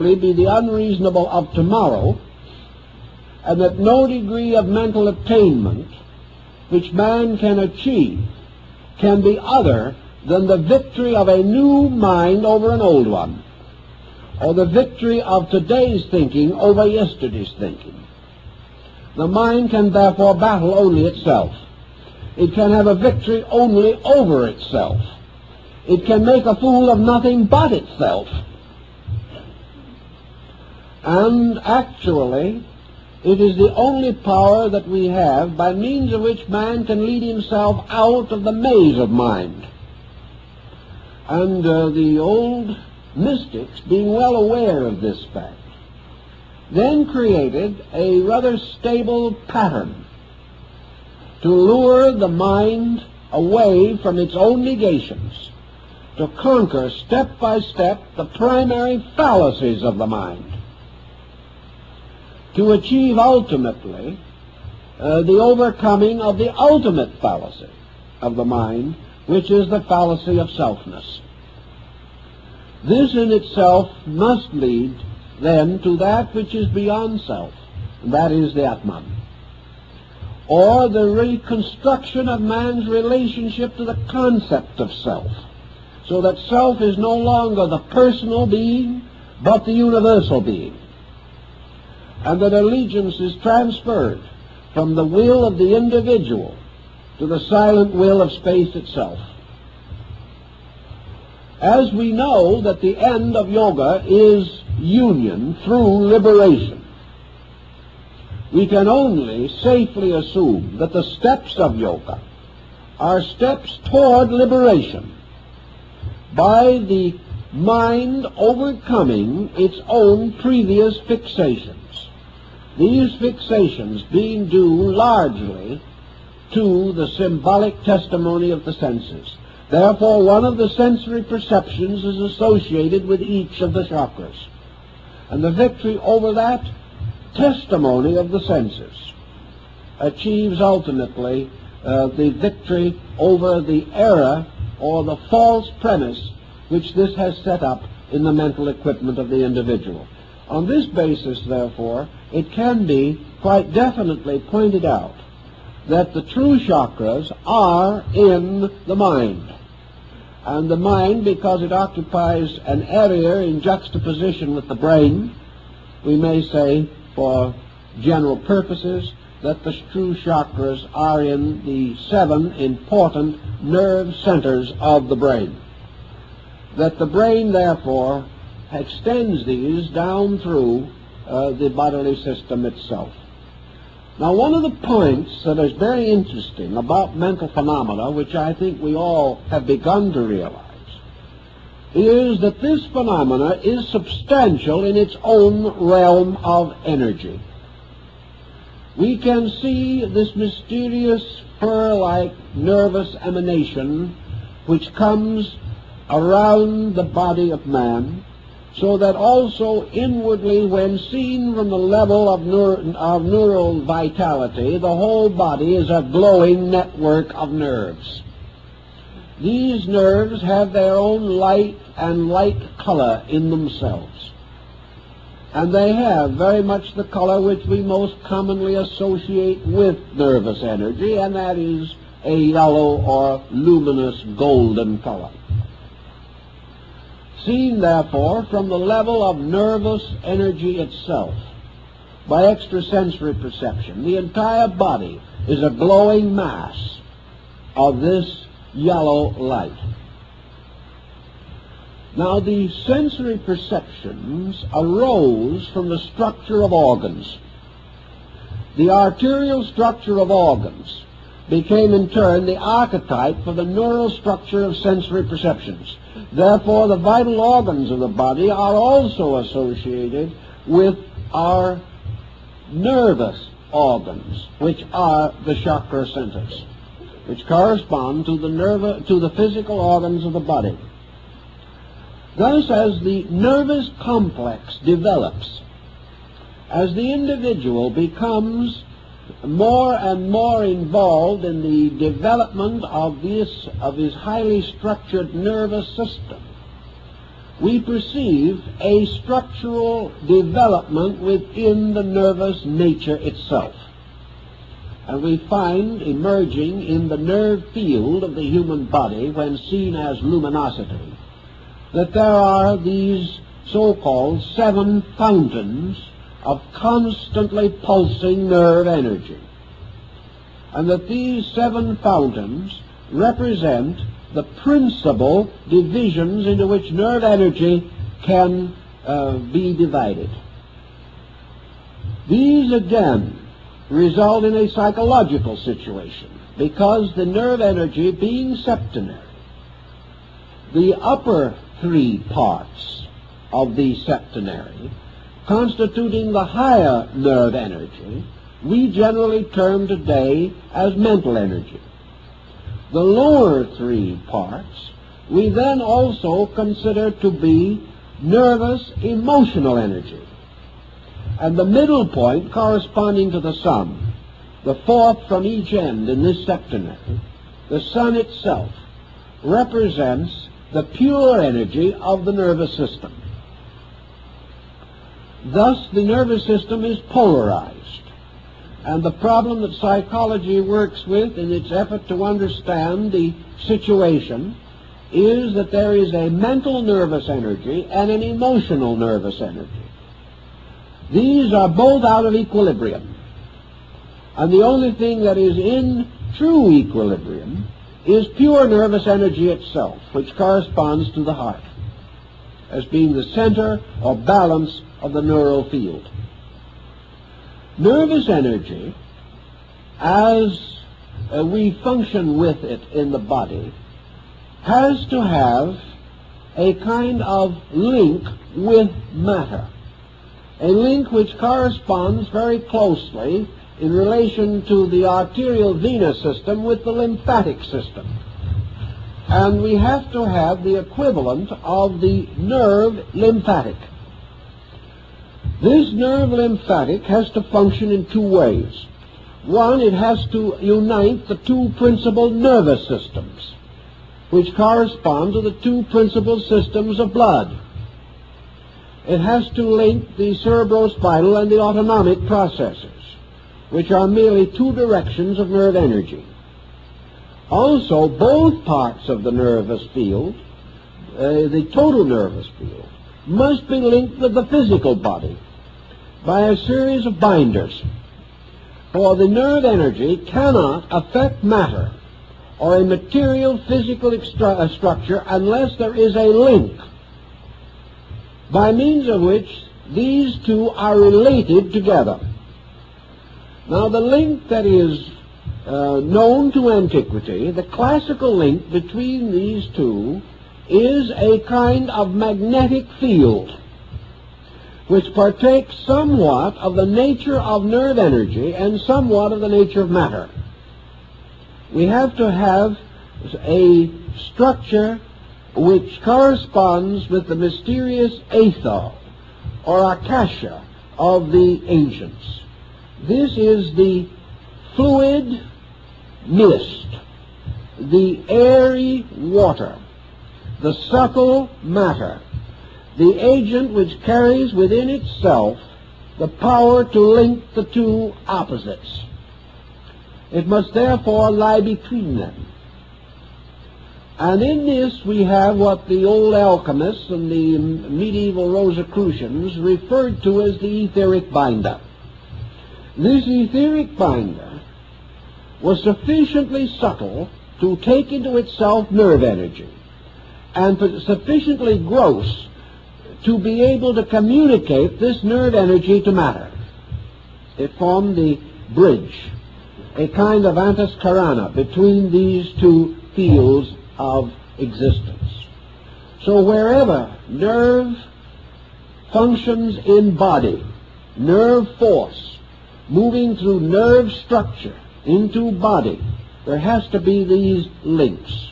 probably be the unreasonable of tomorrow, and that no degree of mental attainment which man can achieve can be other than the victory of a new mind over an old one, or the victory of today's thinking over yesterday's thinking. The mind can therefore battle only itself. It can have a victory only over itself. It can make a fool of nothing but itself. And actually, it is the only power that we have by means of which man can lead himself out of the maze of mind. And the old mystics, being well aware of this fact, then created a rather stable pattern to lure the mind away from its own negations, to conquer step by step the primary fallacies of the mind, to achieve ultimately the overcoming of the ultimate fallacy of the mind, which is the fallacy of selfness. This in itself must lead then to that which is beyond self, and that is the Atman, or the reconstruction of man's relationship to the concept of self, so that self is no longer the personal being, but the universal being, and that allegiance is transferred from the will of the individual to the silent will of space itself. As we know that the end of yoga is union through liberation, we can only safely assume that the steps of yoga are steps toward liberation by the mind overcoming its own previous fixations, these fixations being due largely to the symbolic testimony of the senses. Therefore, one of the sensory perceptions is associated with each of the chakras, and the victory over that testimony of the senses achieves ultimately the victory over the error or the false premise which this has set up in the mental equipment of the individual. On this basis, therefore, it can be quite definitely pointed out that the true chakras are in the mind. And the mind, because it occupies an area in juxtaposition with the brain, we may say, for general purposes, that the true chakras are in the 7 important nerve centers of the brain. That the brain, therefore, extends these down through the bodily system itself. Now, one of the points that is very interesting about mental phenomena, which I think we all have begun to realize, is that this phenomena is substantial in its own realm of energy. We can see this mysterious fur-like nervous emanation which comes around the body of man, so that also inwardly, when seen from the level of neural vitality, the whole body is a glowing network of nerves. These nerves have their own light and light color in themselves, and they have very much the color which we most commonly associate with nervous energy, and that is a yellow or luminous golden color. Seen, therefore, from the level of nervous energy itself, by extrasensory perception, the entire body is a glowing mass of this yellow light. Now, the sensory perceptions arose from the structure of organs. The arterial structure of organs became in turn the archetype for the neural structure of sensory perceptions. Therefore, the vital organs of the body are also associated with our nervous organs, which are the chakra centers, which correspond to the physical organs of the body. Thus, as the nervous complex develops, as the individual becomes more and more involved in the development of his highly structured nervous system, we perceive a structural development within the nervous nature itself. And we find emerging in the nerve field of the human body, when seen as luminosity, that there are these so-called 7 fountains of constantly pulsing nerve energy, and that these 7 fountains represent the principal divisions into which nerve energy can be divided. These again result in a psychological situation, because the nerve energy being septenary, the upper 3 parts of the septenary, constituting the higher nerve energy, we generally term today as mental energy. The lower 3 parts we then also consider to be nervous emotional energy. And the middle point, corresponding to the sun, the 4th from each end in this septenary, the sun itself, represents the pure energy of the nervous system. Thus, the nervous system is polarized, and the problem that psychology works with in its effort to understand the situation is that there is a mental nervous energy and an emotional nervous energy. These are both out of equilibrium, and the only thing that is in true equilibrium is pure nervous energy itself, which corresponds to the heart as being the center or balance of the neural field. Nervous energy, as we function with it in the body, has to have a kind of link with matter, a link which corresponds very closely in relation to the arterial venous system with the lymphatic system. And we have to have the equivalent of the nerve lymphatic. This nerve lymphatic has to function in 2 ways. One, it has to unite the 2 principal nervous systems, which correspond to the 2 principal systems of blood. It has to link the cerebrospinal and the autonomic processes, which are merely 2 directions of nerve energy. Also, both parts of the nervous field, the total nervous field, must be linked with the physical body by a series of binders. For the nerve energy cannot affect matter or a material physical structure unless there is a link by means of which these 2 are related together. Now, the link that is known to antiquity, the classical link between these 2, is a kind of magnetic field, which partakes somewhat of the nature of nerve energy and somewhat of the nature of matter. We have to have a structure which corresponds with the mysterious aether or akasha of the ancients. This is the fluid mist, the airy water, the subtle matter, the agent which carries within itself the power to link the 2 opposites. It must therefore lie between them. And in this we have what the old alchemists and the medieval Rosicrucians referred to as the etheric binder. This etheric binder was sufficiently subtle to take into itself nerve energy, and sufficiently gross to be able to communicate this nerve energy to matter. It formed the bridge, a kind of antas carana between these 2 fields of existence. So wherever nerve functions in body, nerve force moving through nerve structure into body, there has to be these links.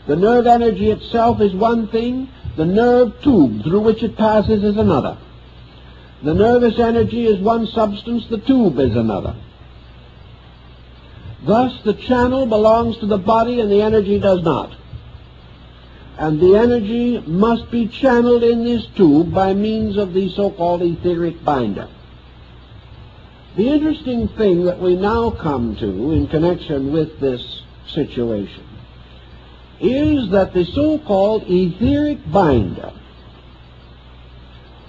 The nerve energy itself is one thing, the nerve tube through which it passes is another. The nervous energy is one substance, the tube is another. Thus the channel belongs to the body and the energy does not. and the energy must be channeled in this tube by means of the so-called etheric binder. The interesting thing that we now come to in connection with this situation is that the so-called etheric binder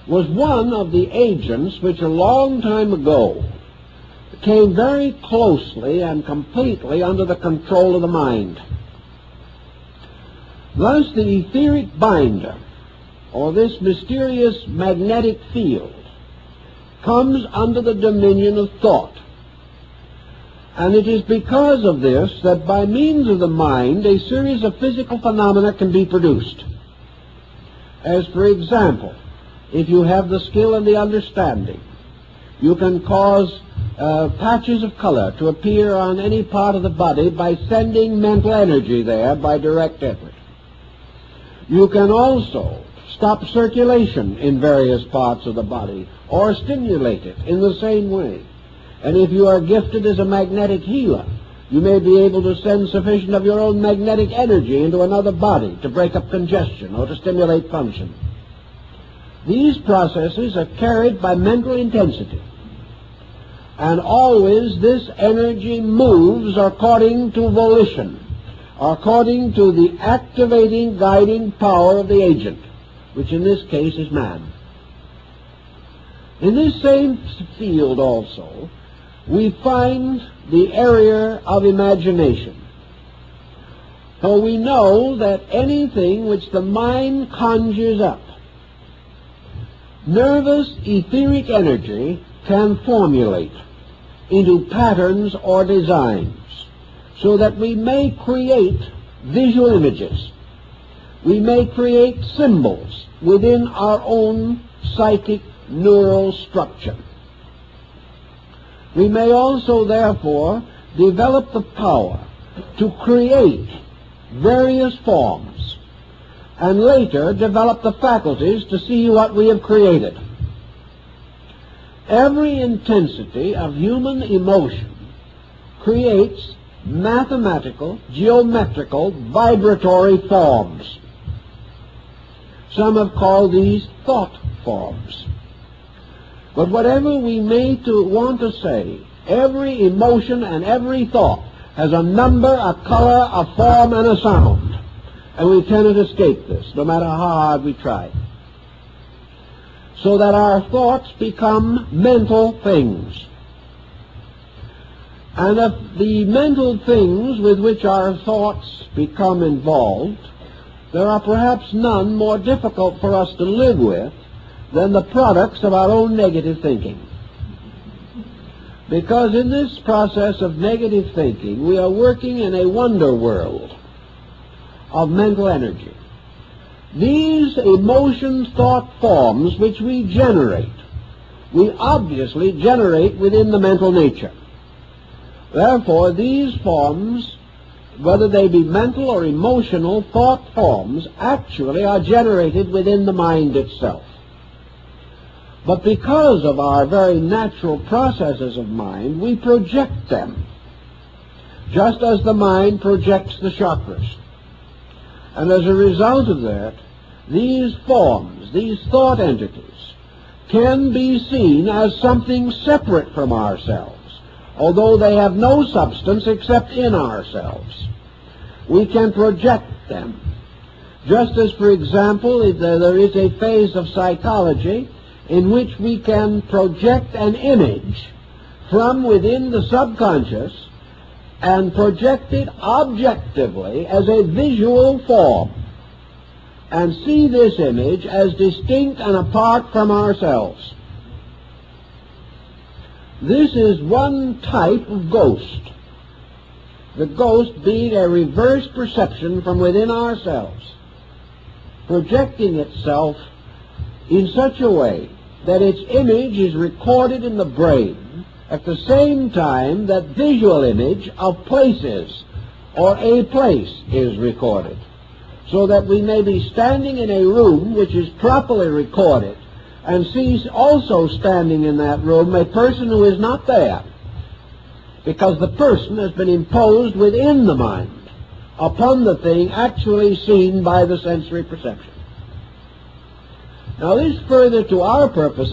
was one of the agents which a long time ago came very closely and completely under the control of the mind. Thus the etheric binder, or this mysterious magnetic field, comes under the dominion of thought. And it is because of this that by means of the mind a series of physical phenomena can be produced. As for example, if you have the skill and the understanding, you can cause patches of color to appear on any part of the body by sending mental energy there by direct effort. You can also stop circulation in various parts of the body or stimulate it in the same way. And if you are gifted as a magnetic healer, you may be able to send sufficient of your own magnetic energy into another body to break up congestion or to stimulate function. These processes are carried by mental intensity. And always this energy moves according to volition, according to the activating, guiding power of the agent, which in this case is man. In this same field also, we find the area of imagination. For we know that anything which the mind conjures up, nervous etheric energy can formulate into patterns or designs, so that we may create visual images. We may create symbols within our own psychic neural structure. We may also, therefore, develop the power to create various forms, and later develop the faculties to see what we have created. Every intensity of human emotion creates mathematical, geometrical, vibratory forms. Some have called these thought forms. But whatever we may want to say, every emotion and every thought has a number, a color, a form, and a sound. And we cannot escape this, no matter how hard we try. So that our thoughts become mental things. And of the mental things with which our thoughts become involved, there are perhaps none more difficult for us to live with than the products of our own negative thinking. Because in this process of negative thinking, we are working in a wonder world of mental energy. These emotion thought forms which we generate, we obviously generate within the mental nature. Therefore, these forms, whether they be mental or emotional thought forms, actually are generated within the mind itself. But because of our very natural processes of mind, we project them, just as the mind projects the chakras. And as a result of that, these forms, these thought entities, can be seen as something separate from ourselves, although they have no substance except in ourselves. We can project them. Just as, for example, there is a phase of psychology in which we can project an image from within the subconscious and project it objectively as a visual form and see this image as distinct and apart from ourselves. This is one type of ghost, the ghost being a reverse perception from within ourselves, projecting itself in such a way that its image is recorded in the brain at the same time that visual image of places or a place is recorded, so that we may be standing in a room which is properly recorded and sees also standing in that room a person who is not there, because the person has been imposed within the mind upon the thing actually seen by the sensory perception. Now this further to our purpose